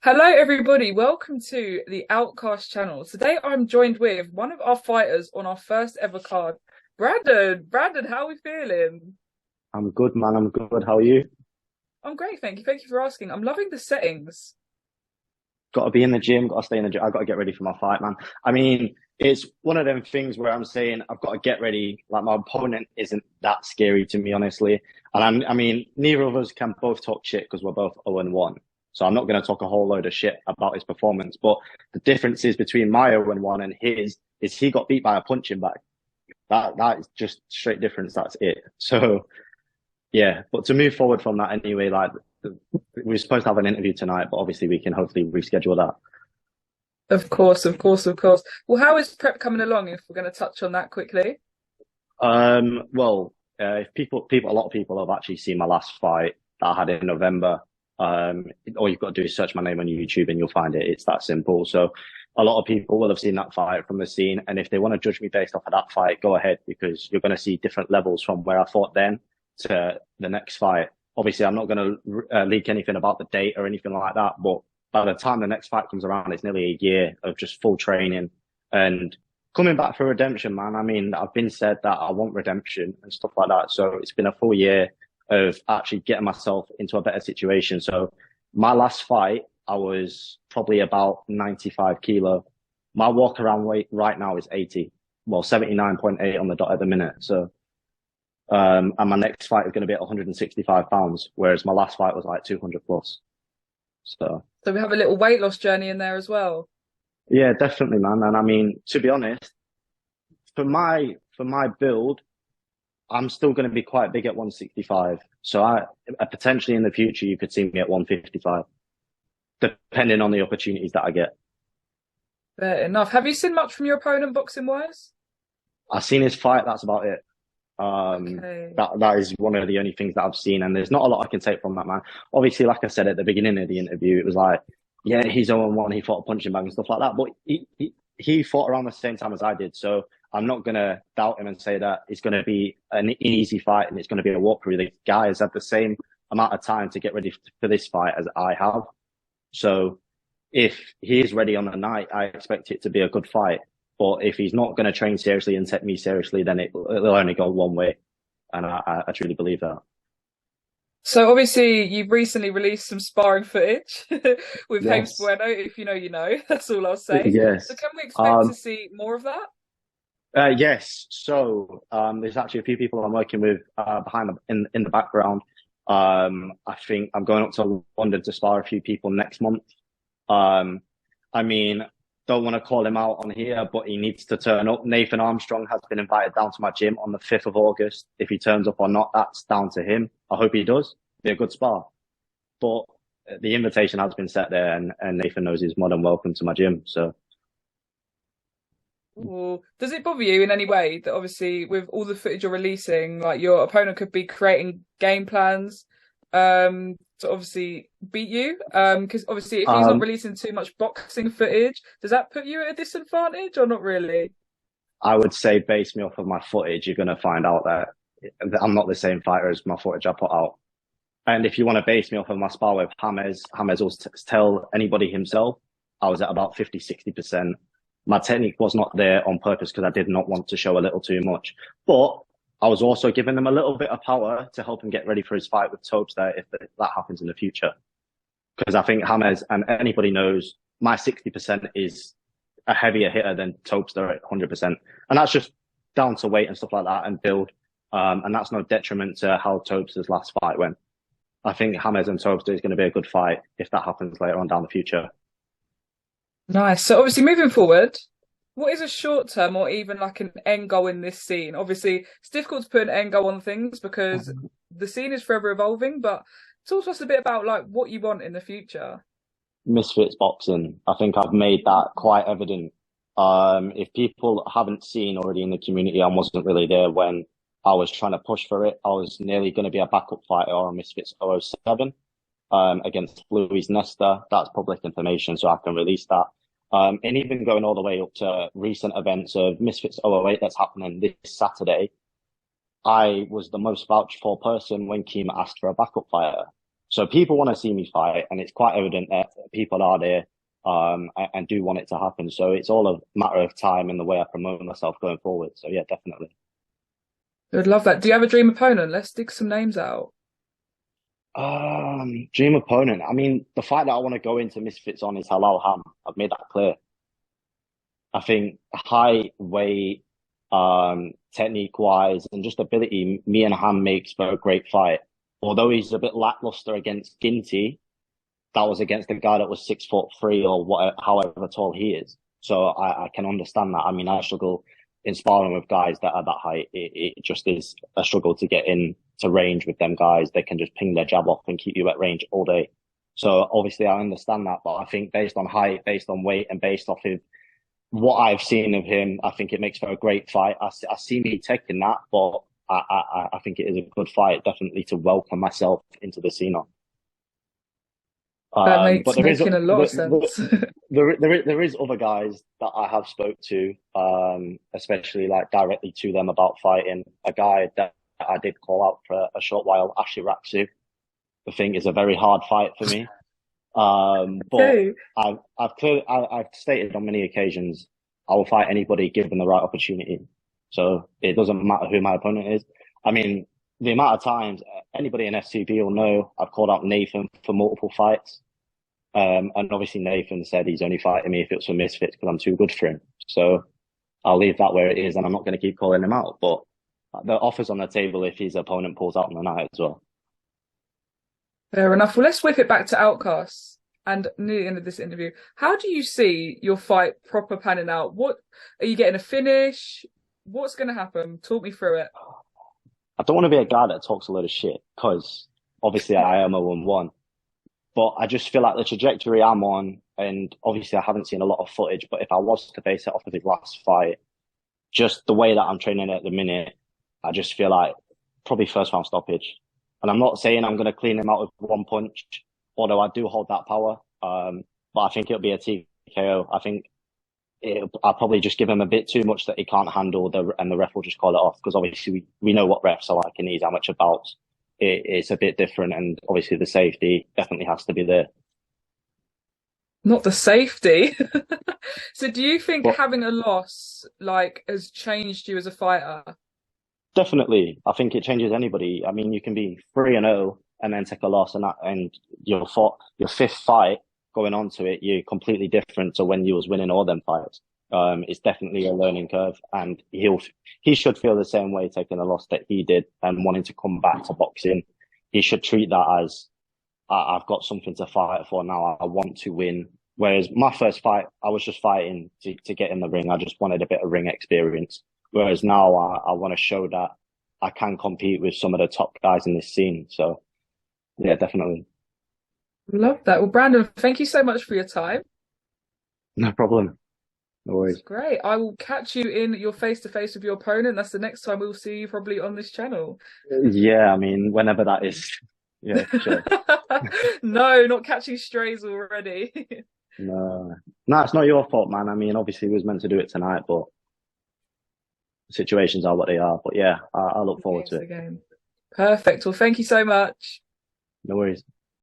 Hello, everybody. Welcome to the Outcast channel. Today, I'm joined with one of our fighters on our first ever card, Brandon. Brandon, how are we feeling? I'm good, man. I'm good. How are you? I'm great, thank you. Thank you for asking. I'm loving the settings. Got to be in the gym. Got to stay in the gym. I've got to get ready for my fight, man. I mean, it's one of them things where I'm saying I've got to get ready. Like my opponent isn't that scary to me, honestly. And I mean, neither of us can both talk shit because we're both 0-1. So I'm not going to talk a whole load of shit about his performance. But the difference is between my 0-1 and his is he got beat by a punching bag. That is just straight difference. That's it. So yeah, but to move forward from that anyway, like we're supposed to have an interview tonight, but obviously we can hopefully reschedule that. Of course, of course, of course. Well, how is prep coming along if we're going to touch on that quickly? If a lot of people have actually seen my last fight that I had in November. All you've got to do is search my name on YouTube and you'll find it. It's that simple. So a lot of people will have seen that fight from the scene. And if they want to judge me based off of that fight, go ahead, because you're going to see different levels from where I fought then to the next fight. Obviously, I'm not going to leak anything about the date or anything like that. But by the time the next fight comes around, it's nearly a year of just full training and coming back for redemption, man. I mean, I've been said that I want redemption and stuff like that. So it's been a full year of actually getting myself into a better situation. So my last fight, I was probably about 95 kilo. My walk around weight right now is 80. Well, 79.8 on the dot at the minute. So, and my next fight is going to be at 165 pounds, whereas my last fight was like 200 plus. So So we have a little weight loss journey in there as well. yeah, definitely, man. And I mean, to be honest, for my build, I'm still going to be quite big at 165. So potentially in the future, you could see me at 155, depending on the opportunities that I get. Fair enough. Have you seen much from your opponent boxing wise? I've seen his fight. That's about it. Okay. That is one of the only things that I've seen, and there's not a lot I can take from that man. Obviously, like I said at the beginning of the interview, it was like, yeah, he's 0-1. He fought a punching bag and stuff like that, but he fought around the same time as I did. So I'm not gonna doubt him and say that it's gonna be an easy fight and it's gonna be a walkthrough. The guy has had the same amount of time to get ready for this fight as I have. So if he is ready on the night, I expect it to be a good fight. But if he's not going to train seriously and take me seriously, then it'll only go one way. And I truly believe that. So obviously you've recently released some sparring footage with James Yes. Bueno. If you know, you know. That's all I'll say. So Yes. can we expect to Um, see more of that? yes. So, there's actually a few people I'm working with, in the background. I think I'm going up to London to spar a few people next month. Um, I mean, don't want to call him out on here, but he needs to turn up. Nathan Armstrong has been invited down to my gym on the 5th of August. If he turns up or not, that's down to him. I hope he does. Be a good spar. But the invitation has been set there, and Nathan knows he's more than welcome to my gym. So Or does it bother you in any way that obviously with all the footage you're releasing, like your opponent could be creating game plans to obviously beat you? Because obviously if he's not um, releasing too much boxing footage, does that put you at a disadvantage or not really? I would say, base me off of my footage, you're going to find out that I'm not the same fighter as my footage I put out. And if you want to base me off of my spar with James will tell anybody himself, I was at about 50, 60%. My technique was not there on purpose because I did not want to show a little too much. But I was also giving him a little bit of power to help him get ready for his fight with Topes there if that happens in the future. Because I think James, and anybody knows, my 60% is a heavier hitter than Topes there at 100%. And that's just down to weight and stuff like that and build. And that's no detriment to how Topes' last fight went. I think James and Topes is going to be a good fight if that happens later on down the future. Nice. So obviously moving forward, what is a short term or even like an end goal in this scene? Obviously, it's difficult to put an end goal on things because the scene is forever evolving, but talk to us a bit about like what you want in the future. Misfits boxing. I think I've made that quite evident. If people haven't seen already in the community, I wasn't really there when I was trying to push for it. I was nearly going to be a backup fighter on Misfits 007, against Louis Nesta. That's public information, so I can release that. And even going all the way up to recent events of Misfits 008 that's happening this Saturday, I was the most vouched for person when Kima asked for a backup fighter. So people want to see me fight, and it's quite evident that people are there and do want it to happen. So it's all a matter of time and the way I promote myself going forward. So yeah, definitely. I would love that. Do you have a dream opponent? Let's dig some names out. Dream opponent. I mean, the fight that I want to go into Misfits on is Halal Ham. I've made that clear. I think height, weight, technique wise, and just ability, me and Ham makes for a great fight. Although he's a bit lackluster against Ginty, that was against a guy that was 6'3" or whatever, however tall he is. So I can understand that. I mean, I struggle in sparring with guys that are that height. It just is a struggle to get in to range with them guys. They can just ping their jab off and keep you at range all day. So obviously I understand that, but I think based on height, based on weight, and based off of what I've seen of him, I think it makes for a great fight. I see me taking that, but I think it is a good fight, definitely to welcome myself into the scene. That But makes there is making a lot of sense. there is other guys that I have spoke to, especially like directly to them about fighting. A guy that I did call out for a short while, Ashley Raksu. I think is a very hard fight for me. But Okay. I've stated on many occasions I will fight anybody given the right opportunity. So it doesn't matter who my opponent is. I mean, the amount of times anybody in FCB will know I've called out Nathan for multiple fights. And obviously Nathan said he's only fighting me if it's for Misfits because I'm too good for him. So I'll leave that where it is, and I'm not going to keep calling him out. But the offer's on the table if his opponent pulls out on the night as well. Fair enough. Well, let's whip it back to Outcasts and near the end of this interview. How do you see your fight proper panning out? What are you getting a finish? What's going to happen? Talk me through it. I don't want to be a guy that talks a lot of shit because obviously I am a 1-1. But I just feel like the trajectory I'm on, and obviously I haven't seen a lot of footage, but if I was to base it off of his last fight, just the way that I'm training at the minute, I just feel like probably first round stoppage. And I'm not saying I'm going to clean him out with one punch, although I do hold that power. But I think it'll be a TKO. I think I'll probably just give him a bit too much that he can't handle, and the ref will just call it off because obviously we know what refs are like in these amateur bouts. It's a bit different, and obviously the safety definitely has to be there. Not the safety. So do you think But having a loss like has changed you as a fighter? definitely, I think it changes anybody. I mean, you can be 3-0 and then take a loss, and your fifth fight going on to it, you're completely different to when you was winning all them fights. It's definitely a learning curve, and he should feel the same way taking a loss that he did and wanting to come back to boxing. He should treat that as I've got something to fight for now. I want to win. Whereas my first fight, I was just fighting to get in the ring. I just wanted a bit of ring experience. Whereas now I want to show that I can compete with some of the top guys in this scene. So yeah, definitely. Love that. Well, Brandon, thank you so much for your time. No problem. No It's worries. great. I will catch you in your face to face with your opponent. That's the next time we'll see you probably on this channel. Yeah, I mean, whenever that is. Yeah, sure. No, not catching strays already. No, no, it's not your fault, man. I mean, obviously, we was meant to do it tonight, but situations are what they are. But yeah, I look The forward game's to the it. game. Perfect. Well, thank you so much. No worries.